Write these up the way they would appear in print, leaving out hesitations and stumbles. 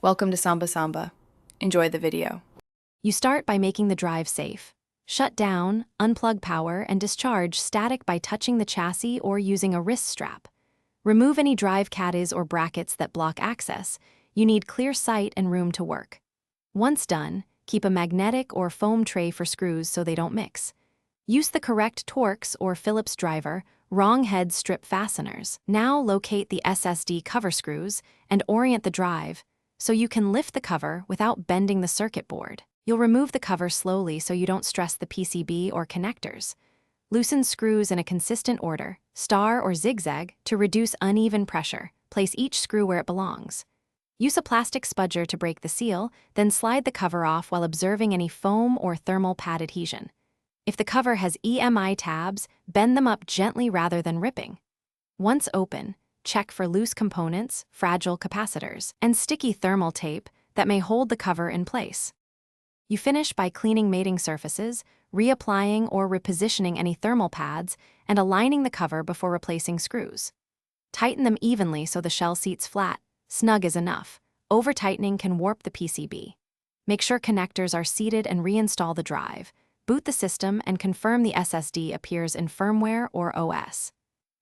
Welcome to Samba Samba. Enjoy the video. You start by making the drive safe. Shut down, unplug power, and discharge static by touching the chassis or using a wrist strap. Remove any drive caddies or brackets that block access. You need clear sight and room to work. Once done, keep a magnetic or foam tray for screws so they don't mix. Use the correct Torx or Phillips driver, wrong head strip fasteners. Now locate the SSD cover screws and orient the drive so you can lift the cover without bending the circuit board. You'll remove the cover slowly so you don't stress the PCB or connectors. Loosen screws in a consistent order, star or zigzag, to reduce uneven pressure. Place each screw where it belongs. Use a plastic spudger to break the seal, then slide the cover off while observing any foam or thermal pad adhesion. If the cover has EMI tabs, bend them up gently rather than ripping. Once open, check for loose components, fragile capacitors, and sticky thermal tape that may hold the cover in place. You finish by cleaning mating surfaces, reapplying or repositioning any thermal pads, and aligning the cover before replacing screws. Tighten them evenly so the shell seats flat. Snug is enough. Over-tightening can warp the PCB. Make sure connectors are seated and reinstall the drive. Boot the system and confirm the SSD appears in firmware or OS.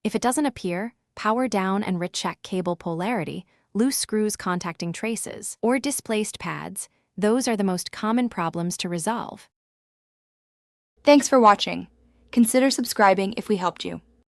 If it doesn't appear, power down and recheck cable polarity, loose screws contacting traces, or displaced pads. Those are the most common problems to resolve. Thanks for watching. Consider subscribing if we helped you.